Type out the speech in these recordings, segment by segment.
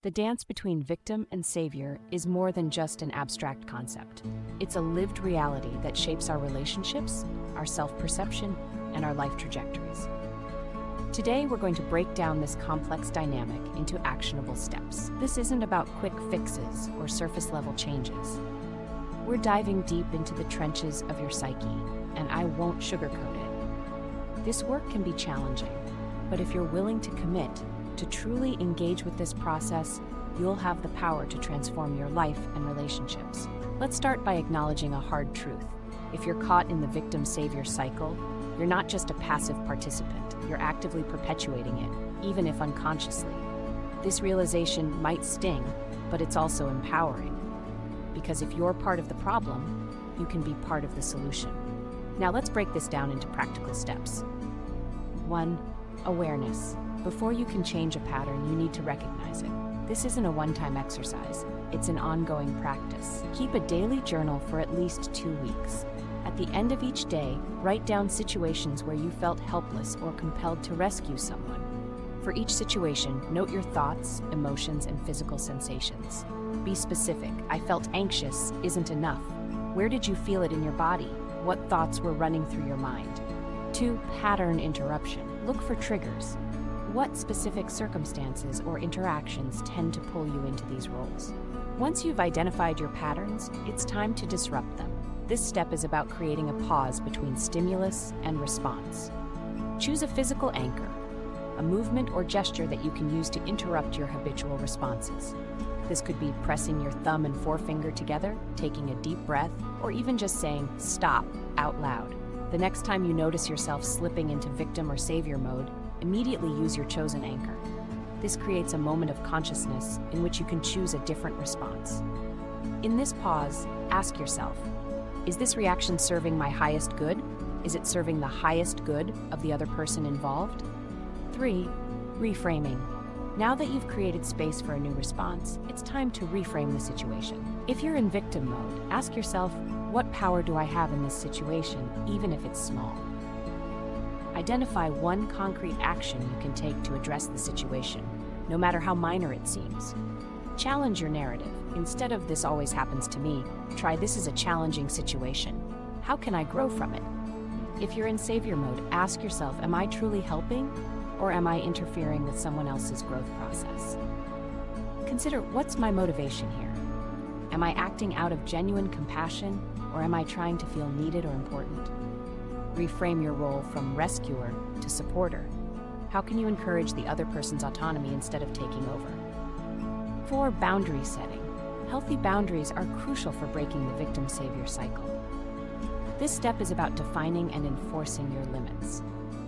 The dance between victim and savior is more than just an abstract concept. It's a lived reality that shapes our relationships, our self-perception, and our life trajectories. Today, we're going to break down this complex dynamic into actionable steps. This isn't about quick fixes or surface-level changes. We're diving deep into the trenches of your psyche, and I won't sugarcoat it. This work can be challenging, but if you're willing to commit to truly engage with this process, you'll have the power to transform your life and relationships. Let's start by acknowledging a hard truth. If you're caught in the victim-savior cycle, you're not just a passive participant, you're actively perpetuating it, even if unconsciously. This realization might sting, but it's also empowering. Because if you're part of the problem, you can be part of the solution. Now let's break this down into practical steps. 1. Awareness. Before you can change a pattern, you need to recognize it. This isn't a one-time exercise, it's an ongoing practice. Keep a daily journal for at least 2 weeks. At the end of each day, write down situations where you felt helpless or compelled to rescue someone. For each situation, note your thoughts, emotions, and physical sensations. Be specific. I felt anxious isn't enough. Where did you feel it in your body? What thoughts were running through your mind? 2. Pattern interruption. Look for triggers. What specific circumstances or interactions tend to pull you into these roles? Once you've identified your patterns, it's time to disrupt them. This step is about creating a pause between stimulus and response. Choose a physical anchor, a movement or gesture that you can use to interrupt your habitual responses. This could be pressing your thumb and forefinger together, taking a deep breath, or even just saying, "Stop," out loud. The next time you notice yourself slipping into victim or savior mode, immediately use your chosen anchor. This creates a moment of consciousness in which you can choose a different response. In this pause, ask yourself, is this reaction serving my highest good? Is it serving the highest good of the other person involved? 3. Reframing. Now that you've created space for a new response, it's time to reframe the situation. If you're in victim mode, ask yourself, what power do I have in this situation, even if it's small? Identify one concrete action you can take to address the situation, no matter how minor it seems. Challenge your narrative. Instead of "this always happens to me," try "this is a challenging situation. How can I grow from it?" If you're in savior mode, ask yourself, am I truly helping, or am I interfering with someone else's growth process? Consider, what's my motivation here? Am I acting out of genuine compassion, or am I trying to feel needed or important? Reframe your role from rescuer to supporter. How can you encourage the other person's autonomy instead of taking over? 4. Boundary setting. Healthy boundaries are crucial for breaking the victim-savior cycle. This step is about defining and enforcing your limits.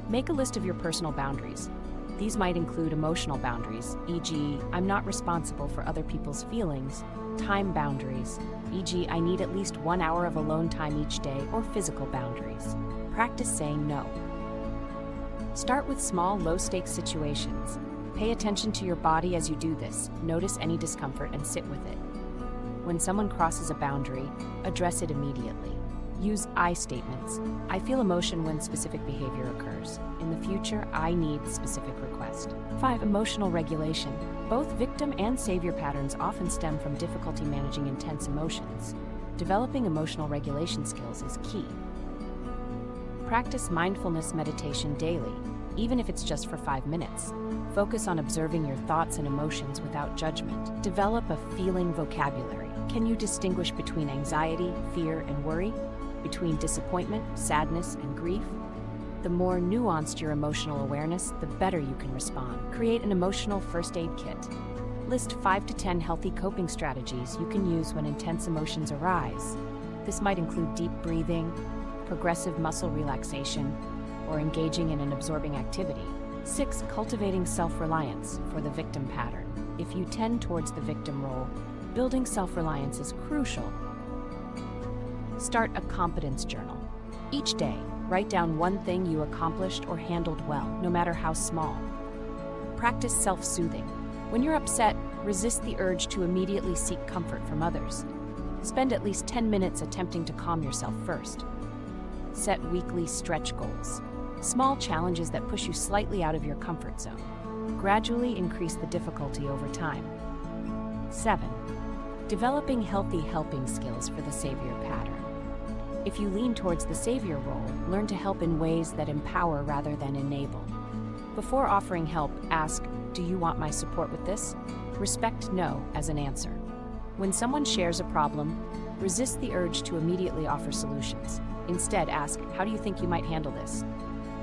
Make a list of your personal boundaries. These might include emotional boundaries, e.g., I'm not responsible for other people's feelings, time boundaries, e.g., I need at least 1 hour of alone time each day, or physical boundaries. Practice saying no. Start with small, low-stakes situations. Pay attention to your body as you do this. Notice any discomfort and sit with it. When someone crosses a boundary, address it immediately. Use I statements. I feel emotion when specific behavior occurs. In the future, I need specific request. 5. Emotional regulation. Both victim and savior patterns often stem from difficulty managing intense emotions. Developing emotional regulation skills is key. Practice mindfulness meditation daily, even if it's just for 5 minutes. Focus on observing your thoughts and emotions without judgment. Develop a feeling vocabulary. Can you distinguish between anxiety, fear, and worry? Between disappointment, sadness, and grief? The more nuanced your emotional awareness, the better you can respond. Create an emotional first aid kit. List 5 to 10 healthy coping strategies you can use when intense emotions arise. This might include deep breathing, progressive muscle relaxation, or engaging in an absorbing activity. 6. Cultivating self-reliance for the victim pattern. If you tend towards the victim role, building self-reliance is crucial. Start a competence journal. Each day, write down one thing you accomplished or handled well, no matter how small. Practice self-soothing. When you're upset, resist the urge to immediately seek comfort from others. Spend at least 10 minutes attempting to calm yourself first. Set weekly stretch goals. Small challenges that push you slightly out of your comfort zone. Gradually increase the difficulty over time. 7. Developing healthy helping skills for the savior pattern. If you lean towards the savior role, learn to help in ways that empower rather than enable. Before offering help, ask, "Do you want my support with this?" Respect no as an answer. When someone shares a problem, resist the urge to immediately offer solutions. Instead, ask, "How do you think you might handle this?"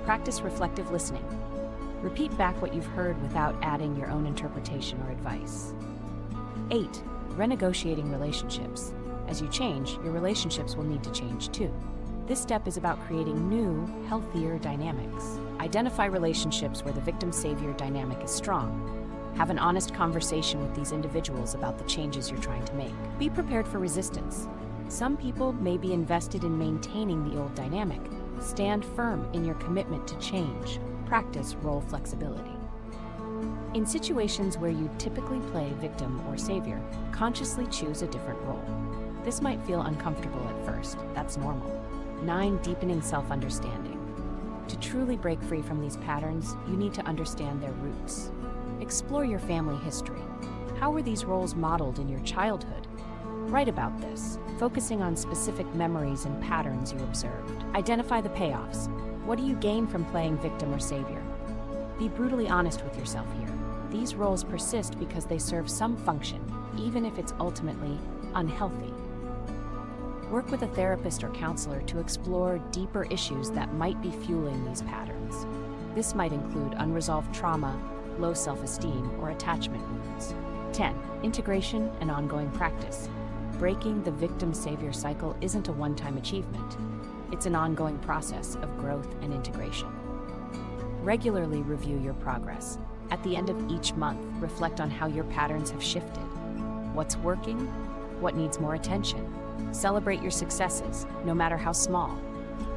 Practice reflective listening. Repeat back what you've heard without adding your own interpretation or advice. 8. Renegotiating relationships. As you change, your relationships will need to change too. This step is about creating new, healthier dynamics. Identify relationships where the victim-savior dynamic is strong. Have an honest conversation with these individuals about the changes you're trying to make. Be prepared for resistance. Some people may be invested in maintaining the old dynamic. Stand firm in your commitment to change. Practice role flexibility. In situations where you typically play victim or savior, consciously choose a different role. This might feel uncomfortable at first. That's normal. 9. Deepening self-understanding. To truly break free from these patterns, you need to understand their roots. Explore your family history. How were these roles modeled in your childhood? Write about this, focusing on specific memories and patterns you observed. Identify the payoffs. What do you gain from playing victim or savior? Be brutally honest with yourself here. These roles persist because they serve some function, even if it's ultimately unhealthy. Work with a therapist or counselor to explore deeper issues that might be fueling these patterns. This might include unresolved trauma, low self-esteem, or attachment wounds. 10. Integration and ongoing practice. Breaking the victim-savior cycle isn't a one-time achievement. It's an ongoing process of growth and integration. Regularly review your progress. At the end of each month, reflect on how your patterns have shifted. What's working? What needs more attention? Celebrate your successes, no matter how small.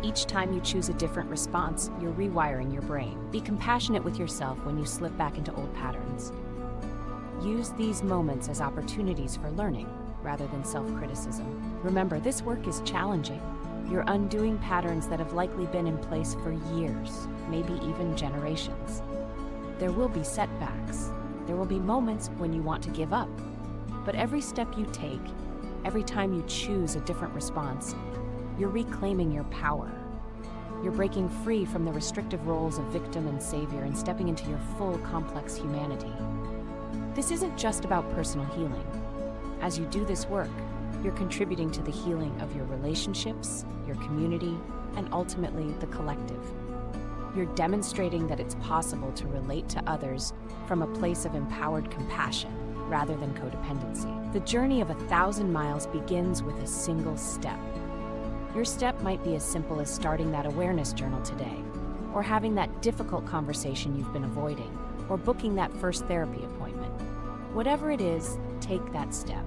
Each time you choose a different response, you're rewiring your brain. Be compassionate with yourself when you slip back into old patterns. Use these moments as opportunities for learning, rather than self-criticism. Remember, this work is challenging. You're undoing patterns that have likely been in place for years, maybe even generations. There will be setbacks. There will be moments when you want to give up. But every step you take, every time you choose a different response, you're reclaiming your power. You're breaking free from the restrictive roles of victim and savior and stepping into your full, complex humanity. This isn't just about personal healing. As you do this work, you're contributing to the healing of your relationships, your community, and ultimately the collective. You're demonstrating that it's possible to relate to others from a place of empowered compassion rather than codependency. The journey of 1,000 miles begins with a single step. Your step might be as simple as starting that awareness journal today, or having that difficult conversation you've been avoiding, or booking that first therapy appointment. Whatever it is, take that step.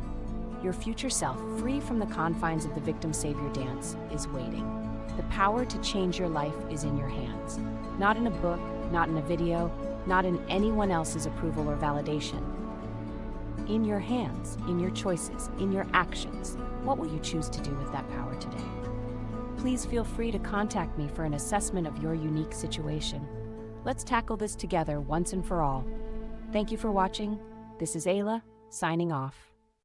Your future self, free from the confines of the victim-savior dance, is waiting. The power to change your life is in your hands. Not in a book, not in a video, not in anyone else's approval or validation. In your hands, in your choices, in your actions. What will you choose to do with that power today? Please feel free to contact me for an assessment of your unique situation. Let's tackle this together once and for all. Thank you for watching. This is Ayla, signing off.